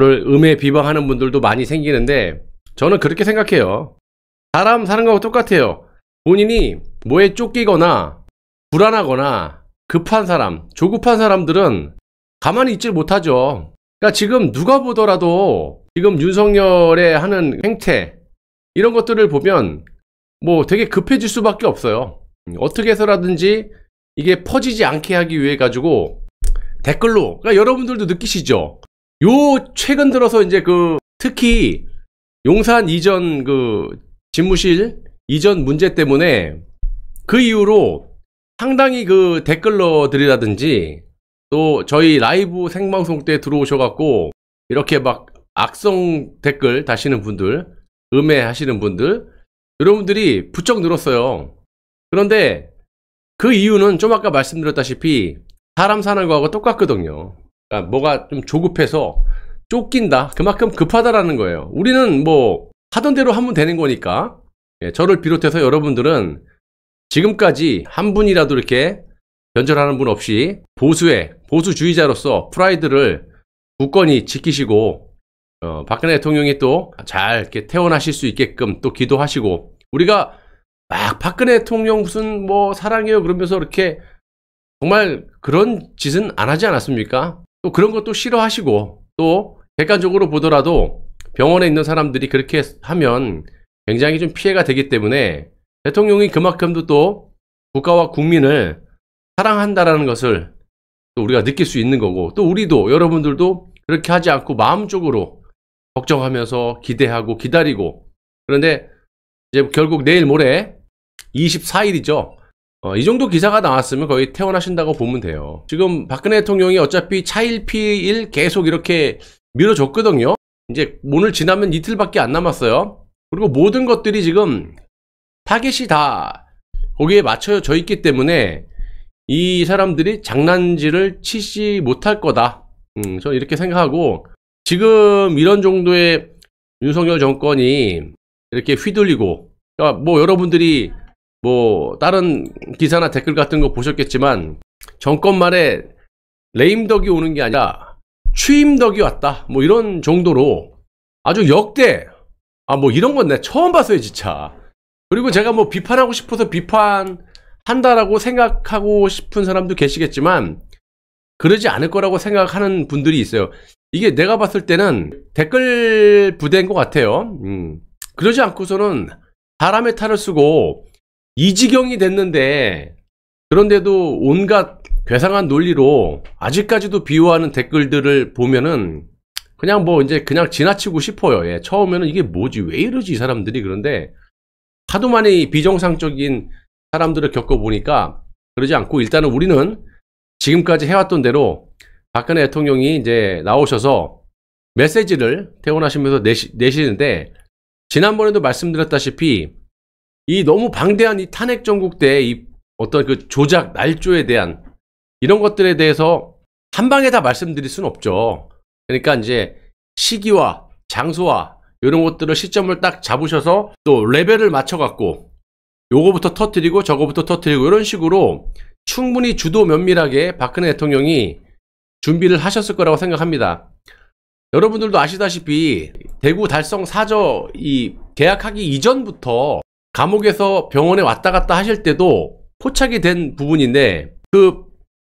저를 음해 비방하는 분들도 많이 생기는데 저는 그렇게 생각해요. 사람 사는 거하고 똑같아요. 본인이 뭐에 쫓기거나 불안하거나 급한 사람, 조급한 사람들은 가만히 있질 못하죠. 그러니까 지금 누가 보더라도 지금 윤석열의 하는 행태 이런 것들을 보면 뭐 되게 급해질 수밖에 없어요. 어떻게 해서라든지 이게 퍼지지 않게 하기 위해 가지고 댓글로, 그러니까 여러분들도 느끼시죠? 요 최근 들어서 이제 특히 용산 이전 집무실 이전 문제 때문에 그 이후로 상당히 댓글러들이라든지 또 저희 라이브 생방송 때 들어오셔갖고 이렇게 막 악성 댓글 다시는 분들, 음해하시는 분들, 여러분들이 부쩍 늘었어요. 그런데 그 이유는 좀 아까 말씀드렸다시피 사람 사는 거하고 똑같거든요. 그러니까 뭐가 좀 조급해서 쫓긴다, 그만큼 급하다라는 거예요. 우리는 뭐 하던 대로 하면 되는 거니까. 저를 비롯해서 여러분들은 지금까지 한 분이라도 이렇게 변절하는 분 없이 보수주의자로서 프라이드를 굳건히 지키시고 박근혜 대통령이 또 잘 이렇게 태어나실 수 있게끔 또 기도하시고, 우리가 막 박근혜 대통령 무슨 뭐 사랑해요 그러면서 이렇게 정말 그런 짓은 안 하지 않았습니까? 또 그런 것도 싫어하시고, 또 객관적으로 보더라도 병원에 있는 사람들이 그렇게 하면 굉장히 좀 피해가 되기 때문에 대통령이 그만큼도 또 국가와 국민을 사랑한다라는 것을 또 우리가 느낄 수 있는 거고, 또 우리도 여러분들도 그렇게 하지 않고 마음적으로 걱정하면서 기대하고 기다리고. 그런데 이제 결국 내일 모레 24일이죠. 이 정도 기사가 나왔으면 거의 퇴원하신다고 보면 돼요. 지금 박근혜 대통령이 어차피 차일 피일 계속 이렇게 밀어줬거든요. 이제 오늘 지나면 이틀밖에 안 남았어요. 그리고 모든 것들이 지금 타겟이 다 거기에 맞춰져 있기 때문에 이 사람들이 장난질을 치지 못할 거다. 저는 이렇게 생각하고, 지금 이런 정도의 윤석열 정권이 이렇게 휘둘리고, 그러니까 뭐 여러분들이 뭐 다른 기사나 댓글 같은 거 보셨겠지만 정권 말에 레임덕이 오는 게 아니라 취임덕이 왔다, 뭐 이런 정도로 아주 역대, 뭐 이런 건 내가 처음 봤어요 진짜. 그리고 제가 뭐 비판하고 싶어서 비판한다라고 생각하고 싶은 사람도 계시겠지만 그러지 않을 거라고 생각하는 분들이 있어요. 이게 내가 봤을 때는 댓글 부대인 것 같아요. 그러지 않고서는 사람의 탈을 쓰고 이 지경이 됐는데, 그런데도 온갖 괴상한 논리로 아직까지도 비호하는 댓글들을 보면은 그냥 뭐 이제 그냥 지나치고 싶어요. 처음에는 이게 뭐지, 왜 이러지 이 사람들이. 그런데 하도 많이 비정상적인 사람들을 겪어보니까 그러지 않고, 일단은 우리는 지금까지 해왔던 대로 박근혜 대통령이 이제 나오셔서 메시지를 퇴원하시면서 내시는데, 지난번에도 말씀드렸다시피 이 너무 방대한 이 탄핵 정국 때 이 어떤 조작 날조에 대한 이런 것들에 대해서 한 방에 다 말씀드릴 수는 없죠. 그러니까 이제 시기와 장소와 이런 것들을 시점을 딱 잡으셔서 또 레벨을 맞춰갖고 요거부터 터뜨리고 저거부터 터뜨리고 이런 식으로 충분히 주도 면밀하게 박근혜 대통령이 준비를 하셨을 거라고 생각합니다. 여러분들도 아시다시피 대구 달성 사저 이 계약하기 이전부터 감옥에서 병원에 왔다 갔다 하실 때도 포착이 된 부분인데,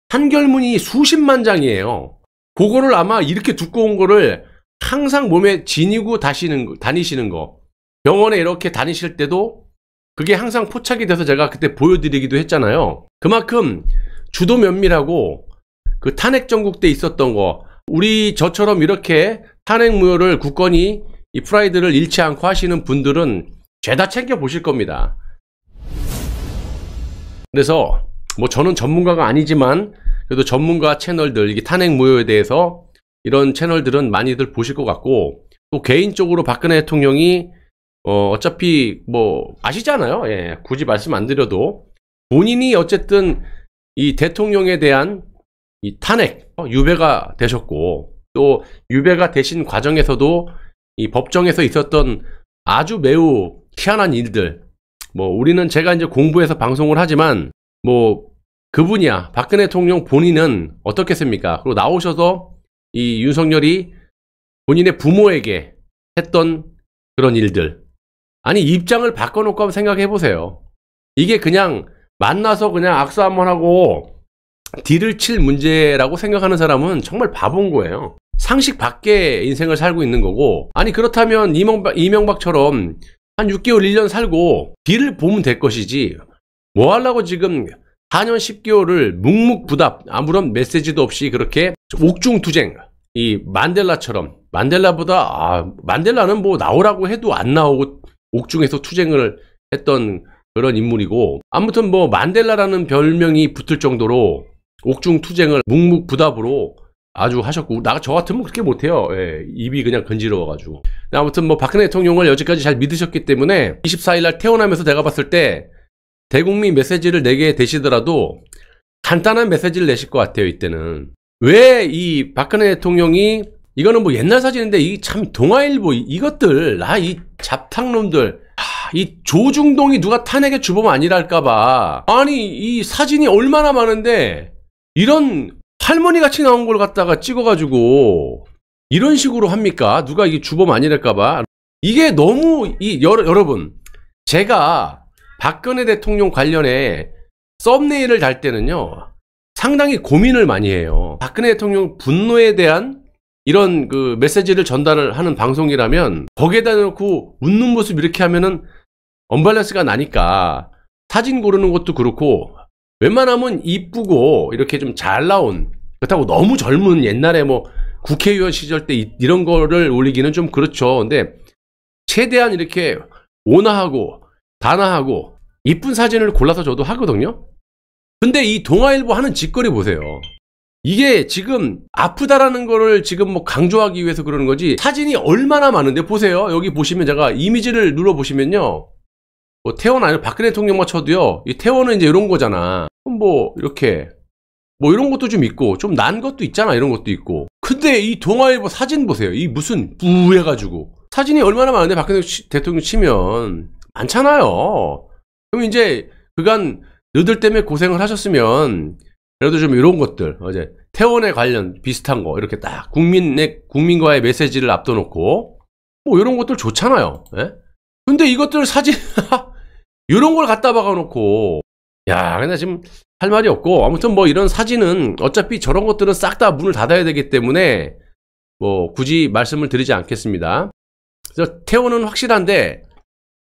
판결문이 수십만 장이에요. 그거를 아마 이렇게 두꺼운 거를 항상 몸에 지니고 다니시는 거, 병원에 이렇게 다니실 때도 그게 항상 포착이 돼서 제가 그때 보여드리기도 했잖아요. 그만큼 주도 면밀하고 탄핵 정국 때 있었던 거, 우리 저처럼 이렇게 탄핵 무효를 굳건히 이 프라이드를 잃지 않고 하시는 분들은 죄다 챙겨 보실 겁니다. 그래서 뭐 저는 전문가가 아니지만 그래도 전문가 채널들, 이게 탄핵 무효에 대해서 이런 채널들은 많이들 보실 것 같고, 또 개인적으로 박근혜 대통령이 어차피 뭐 아시잖아요. 굳이 말씀 안 드려도 본인이 어쨌든 이 대통령에 대한 이 탄핵 유배가 되셨고, 또 유배가 되신 과정에서도 이 법정에서 있었던 아주 매우 희한한 일들, 뭐 우리는 제가 이제 공부해서 방송을 하지만 뭐 그분이야, 박근혜 대통령 본인은 어떻겠습니까? 그리고 나오셔서 이 윤석열이 본인의 부모에게 했던 그런 일들. 아니, 입장을 바꿔놓고 한번 생각해보세요. 이게 그냥 만나서 그냥 악수 한번 하고 딜을 칠 문제라고 생각하는 사람은 정말 바본 거예요. 상식 밖의 인생을 살고 있는 거고, 아니 그렇다면 이명박처럼 한 6개월 1년 살고 딜을 보면 될 것이지, 뭐 하려고 지금 4년 10개월을 묵묵부답 아무런 메시지도 없이 그렇게 옥중투쟁, 이 만델라처럼, 만델라는 뭐 나오라고 해도 안 나오고 옥중에서 투쟁을 했던 그런 인물이고, 아무튼 뭐 만델라라는 별명이 붙을 정도로 옥중 투쟁을 묵묵부답으로 아주 하셨고, 저 같으면 그렇게 못해요. 예, 입이 그냥 건지러워가지고. 아무튼 뭐 박근혜 대통령을 여지까지 잘 믿으셨기 때문에 24일날 태어나면서 내가 봤을 때 대국민 메시지를 내게 되시더라도 간단한 메시지를 내실 것 같아요. 이때는 왜 이 박근혜 대통령이, 이거는 뭐 옛날 사진인데 이 참 동아일보 이것들, 이 잡탕놈들, 이 조중동이 누가 탄핵의 주범 아니랄까봐, 아니 이 사진이 얼마나 많은데 이런 할머니 같이 나온 걸 갖다가 찍어가지고 이런 식으로 합니까? 누가 이게 주범 아니랄까봐. 이게 너무, 여러분, 제가 박근혜 대통령 관련해 썸네일을 달 때는요, 상당히 고민을 많이 해요. 박근혜 대통령 분노에 대한 이런 그 메시지를 전달을 하는 방송이라면 거기에다 놓고 웃는 모습 이렇게 하면은 언밸런스가 나니까 사진 고르는 것도 그렇고, 웬만하면 이쁘고 이렇게 좀 잘 나온, 그렇다고 너무 젊은 옛날에 뭐 국회의원 시절 때 이런 거를 올리기는 좀 그렇죠. 근데 최대한 이렇게 온화하고 단아하고 이쁜 사진을 골라서 저도 하거든요. 근데 이 동아일보 하는 짓거리 보세요. 이게 지금 아프다라는 거를 지금 뭐 강조하기 위해서 그러는 거지, 사진이 얼마나 많은데 보세요. 여기 보시면, 제가 이미지를 눌러보시면요, 뭐 태원 아니면 박근혜 대통령만 쳐도요, 이 태원은 이제 이런 거잖아. 뭐 이렇게 뭐 이런 것도 좀 있고 좀 난 것도 있잖아. 이런 것도 있고. 근데 이 동아일보 사진 보세요. 이 무슨 부해가지고 사진이 얼마나 많은데 박근혜 대통령 치면 많잖아요. 그럼 이제 그간 너들 때문에 고생을 하셨으면 그래도 좀 이런 것들, 어제 태원에 관련 비슷한 거 이렇게 딱 국민과의 메시지를 앞둬놓고 뭐 이런 것들 좋잖아요. 예? 근데 이것들 사진 이런 걸 갖다 박아놓고, 야, 근데 지금 할 말이 없고, 아무튼 뭐 이런 사진은 어차피 저런 것들은 싹 다 문을 닫아야 되기 때문에 뭐 굳이 말씀을 드리지 않겠습니다. 그래서 태원은 확실한데,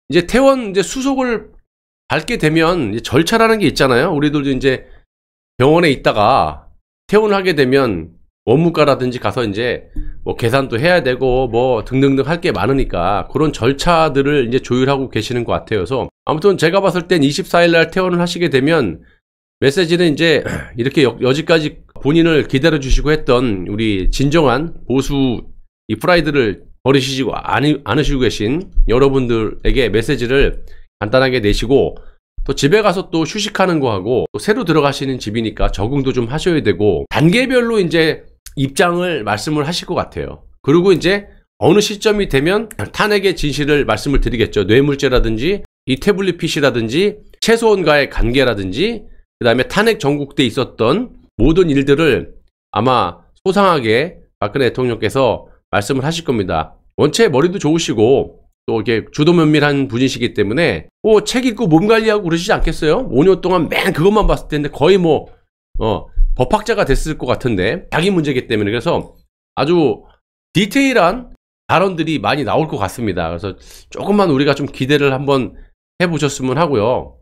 이제 태원 이제 수속을 밟게 되면 이제 절차라는 게 있잖아요. 우리들도 이제 병원에 있다가 퇴원을 하게 되면 원무과라든지 가서 이제 뭐 계산도 해야 되고 뭐 등등등 할 게 많으니까 그런 절차들을 이제 조율하고 계시는 것 같아요. 그래서 아무튼 제가 봤을 땐 24일날 퇴원을 하시게 되면 메시지는 이제 이렇게 여지까지 본인을 기다려 주시고 했던 우리 진정한 보수 이 프라이드를 버리시고 않으시고 계신 여러분들에게 메시지를 간단하게 내시고, 또 집에 가서 또 휴식하는 거 하고, 또 새로 들어가시는 집이니까 적응도 좀 하셔야 되고, 단계별로 이제 입장을 말씀을 하실 것 같아요. 그리고 이제 어느 시점이 되면 탄핵의 진실을 말씀을 드리겠죠. 뇌물죄라든지 이 태블릿 PC라든지 최소원과의 관계라든지 그 다음에 탄핵 전국 때 있었던 모든 일들을 아마 소상하게 박근혜 대통령께서 말씀을 하실 겁니다. 원체 머리도 좋으시고 또 이렇게 주도 면밀한 분이시기 때문에 뭐 책 읽고 몸 관리하고 그러시지 않겠어요? 5년 동안 맨 그것만 봤을 텐데 거의 뭐 법학자가 됐을 것 같은데, 자기 문제이기 때문에. 그래서 아주 디테일한 발언들이 많이 나올 것 같습니다. 그래서 조금만 우리가 좀 기대를 한번 해보셨으면 하고요.